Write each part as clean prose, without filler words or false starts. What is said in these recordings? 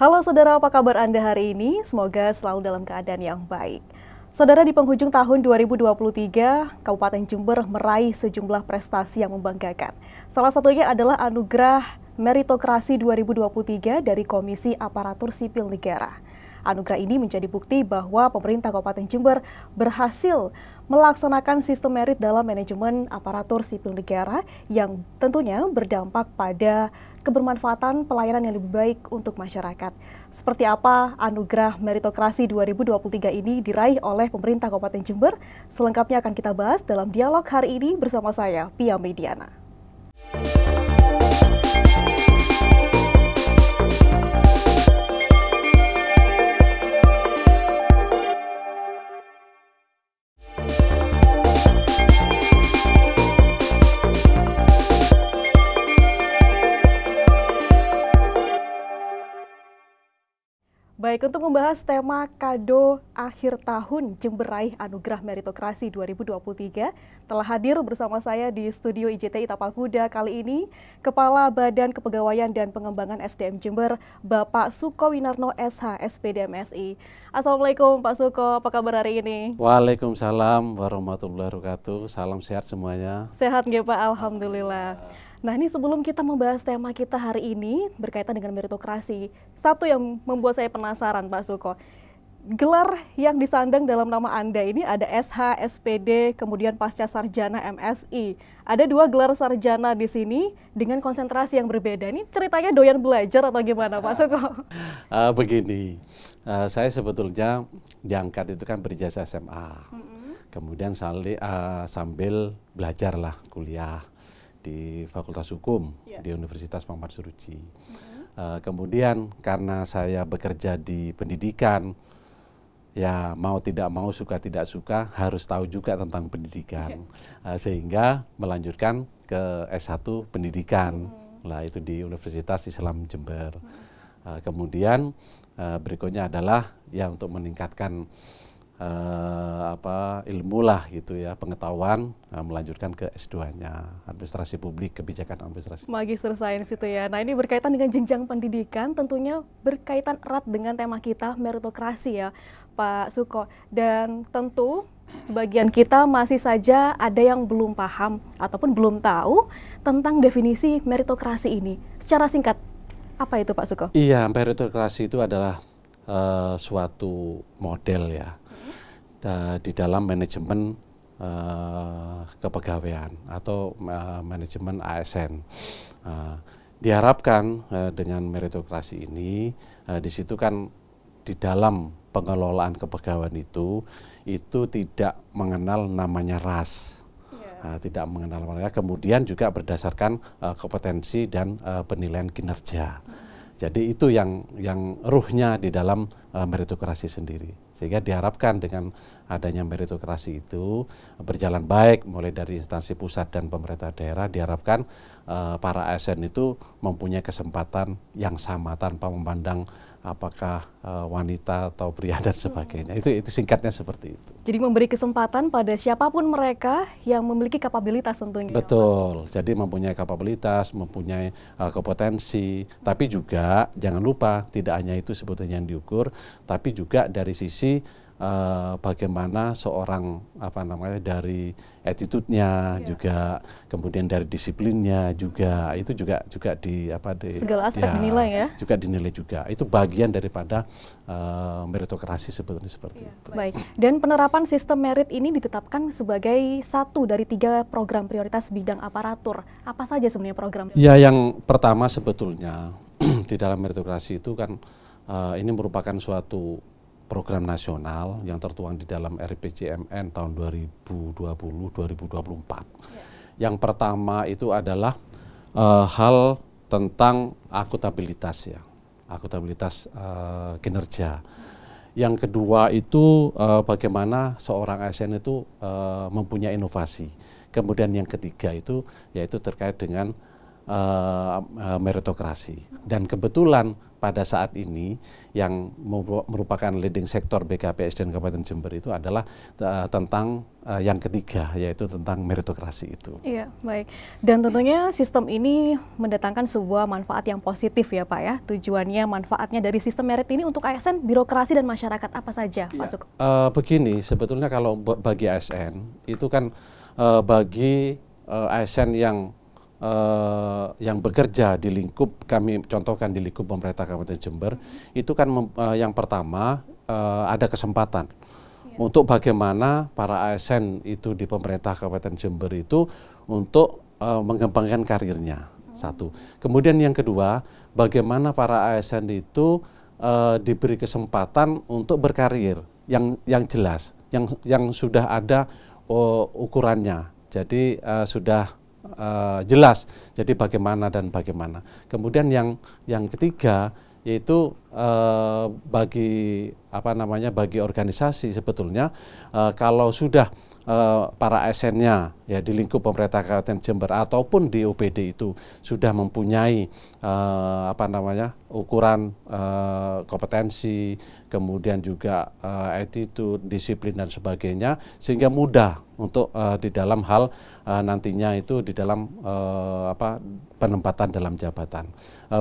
Halo saudara, apa kabar Anda hari ini? Semoga selalu dalam keadaan yang baik. Saudara, di penghujung tahun 2023, Kabupaten Jember meraih sejumlah prestasi yang membanggakan. Salah satunya adalah Anugerah Meritokrasi 2023 dari Komisi Aparatur Sipil Negara. Anugerah ini menjadi bukti bahwa pemerintah Kabupaten Jember berhasil melaksanakan sistem merit dalam manajemen aparatur sipil negara yang tentunya berdampak pada kebermanfaatan pelayanan yang lebih baik untuk masyarakat. Seperti apa Anugerah Meritokrasi 2023 ini diraih oleh pemerintah Kabupaten Jember? Selengkapnya akan kita bahas dalam dialog hari ini bersama saya, Pia Mediana. Baik, untuk membahas tema kado akhir tahun Jember raih Anugerah Meritokrasi 2023, telah hadir bersama saya di studio IJTI Tapal Kuda kali ini, Kepala Badan Kepegawaian dan Pengembangan SDM Jember, Bapak Suko Winarno SH, SPD MSI. Assalamualaikum Pak Suko, apa kabar hari ini? Waalaikumsalam warahmatullahi wabarakatuh, salam sehat semuanya. Sehat nggih Pak, Alhamdulillah. Nah ini sebelum kita membahas tema kita hari ini berkaitan dengan meritokrasi, satu yang membuat saya penasaran Pak Suko, gelar yang disandang dalam nama Anda ini ada SH, SPD, kemudian Pasca Sarjana MSI. Ada dua gelar sarjana di sini dengan konsentrasi yang berbeda. Ini ceritanya doyan belajar atau gimana Pak Suko? Begini, saya sebetulnya diangkat itu kan berijazah SMA, kemudian sambil belajar lah kuliah di Fakultas Hukum di Universitas Muhammad Suruji. Kemudian karena saya bekerja di pendidikan, ya mau tidak mau, suka tidak suka, harus tahu juga tentang pendidikan. Sehingga melanjutkan ke S1 Pendidikan, lah itu di Universitas Islam Jember. Kemudian berikutnya adalah ya untuk meningkatkan ilmu lah gitu ya, pengetahuan, melanjutkan ke S2-nya, Administrasi Publik, Kebijakan Administrasi. Magister Sains itu ya. Nah ini berkaitan dengan jenjang pendidikan, tentunya berkaitan erat dengan tema kita meritokrasi ya Pak Suko. Dan tentu sebagian kita masih saja ada yang belum paham ataupun belum tahu tentang definisi meritokrasi ini. Secara singkat, apa itu Pak Suko? Iya, meritokrasi itu adalah suatu model ya di dalam manajemen kepegawaian atau manajemen ASN. Diharapkan dengan meritokrasi ini, di situ kan di dalam pengelolaan kepegawaian itu tidak mengenal namanya ras, tidak mengenal namanya. Kemudian juga berdasarkan kompetensi dan penilaian kinerja. Jadi itu yang ruhnya di dalam meritokrasi sendiri. Sehingga diharapkan dengan adanya meritokrasi itu berjalan baik mulai dari instansi pusat dan pemerintah daerah, diharapkan para ASN itu mempunyai kesempatan yang sama tanpa memandang apakah wanita atau pria dan sebagainya. Itu singkatnya seperti itu. Jadi memberi kesempatan pada siapapun mereka yang memiliki kapabilitas tentunya. Betul. Jadi mempunyai kapabilitas, mempunyai kompetensi, tapi juga jangan lupa tidak hanya itu sebetulnya yang diukur, tapi juga dari sisi bagaimana seorang dari attitude-nya juga, kemudian dari disiplinnya juga, itu juga segala aspek dinilai ya. Juga dinilai juga. Itu bagian daripada meritokrasi sebetulnya seperti itu. Baik. Dan penerapan sistem merit ini ditetapkan sebagai satu dari 3 program prioritas bidang aparatur. Apa saja sebenarnya program? Ya, yang pertama sebetulnya di dalam meritokrasi itu kan ini merupakan suatu program nasional yang tertuang di dalam RPJMN tahun 2020-2024. Yang pertama itu adalah hal tentang akuntabilitas ya, akuntabilitas kinerja. Yang kedua itu bagaimana seorang ASN itu mempunyai inovasi. Kemudian yang ketiga itu yaitu terkait dengan meritokrasi. Dan kebetulan pada saat ini yang merupakan leading sektor BKPSDM Kabupaten Jember itu adalah tentang yang ketiga, yaitu tentang meritokrasi itu. Iya, baik. Dan tentunya sistem ini mendatangkan sebuah manfaat yang positif ya Pak ya. Tujuannya, manfaatnya dari sistem merit ini untuk ASN, birokrasi dan masyarakat apa saja Pak Suko? Begini, sebetulnya kalau bagi ASN itu kan bagi ASN yang bekerja di lingkup, kami contohkan di lingkup pemerintah Kabupaten Jember, itu kan yang pertama ada kesempatan untuk bagaimana para ASN itu di pemerintah Kabupaten Jember itu untuk mengembangkan karirnya, satu. Kemudian yang kedua, bagaimana para ASN itu diberi kesempatan untuk berkarir yang jelas, yang sudah ada ukurannya. Jadi sudah jelas. Jadi bagaimana dan bagaimana. Kemudian yang ketiga yaitu bagi organisasi sebetulnya kalau sudah para ASN-nya ya di lingkup pemerintah Kabupaten Jember ataupun di OPD itu sudah mempunyai ukuran kompetensi, kemudian juga attitude, disiplin dan sebagainya, sehingga mudah untuk di dalam hal nantinya itu di dalam penempatan dalam jabatan.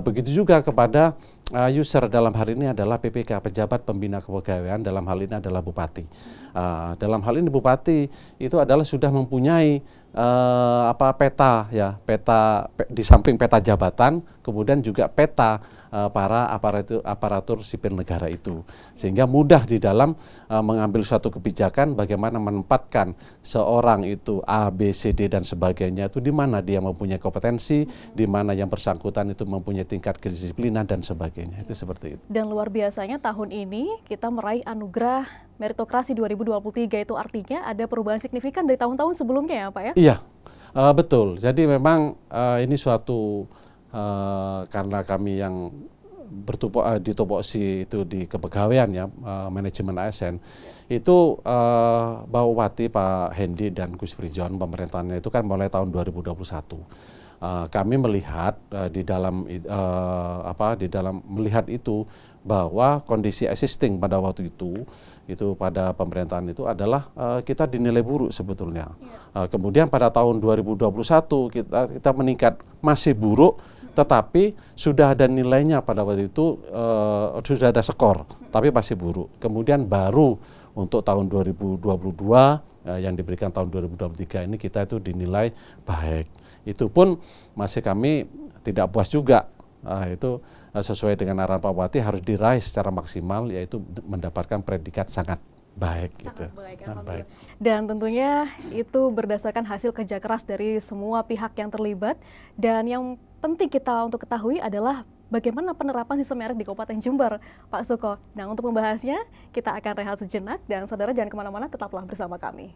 Begitu juga kepada user dalam hal ini adalah PPK, pejabat pembina kepegawaian, dalam hal ini adalah bupati. Dalam hal ini bupati itu adalah sudah mempunyai peta ya, di samping peta jabatan, kemudian juga peta para aparatur sipil negara itu, sehingga mudah di dalam mengambil suatu kebijakan bagaimana menempatkan seorang itu A, B, C, D dan sebagainya itu di mana dia mempunyai kompetensi, di mana yang bersangkutan itu mempunyai tingkat kedisiplinan dan sebagainya, itu seperti itu. Dan luar biasanya tahun ini kita meraih anugerah meritokrasi 2023, itu artinya ada perubahan signifikan dari tahun-tahun sebelumnya ya Pak ya? Iya, betul. Jadi memang ini suatu karena kami yang ditopoksi itu di kepegawaian ya, manajemen ASN, itu Pak Bupati, Pak Hendi dan Gus Frijon pemerintahannya itu kan mulai tahun 2021. Kami melihat di dalam melihat itu bahwa kondisi existing pada waktu itu pada pemerintahan itu adalah kita dinilai buruk sebetulnya. Kemudian pada tahun 2021 kita meningkat, masih buruk, tetapi sudah ada nilainya pada waktu itu, sudah ada skor, tapi masih buruk. Kemudian baru untuk tahun 2022 yang diberikan tahun 2023 ini kita itu dinilai baik. Itu pun masih kami tidak puas juga. Itu sesuai dengan arahan Pak Bupati harus diraih secara maksimal, yaitu mendapatkan predikat sangat baik. Sangat gitu. baik, alhamdulillah. Dan tentunya itu berdasarkan hasil kerja keras dari semua pihak yang terlibat. Dan yang penting kita untuk ketahui adalah bagaimana penerapan sistem merit di Kabupaten Jember, Pak Suko. Nah, untuk membahasnya kita akan rehat sejenak dan saudara jangan kemana-mana, tetaplah bersama kami.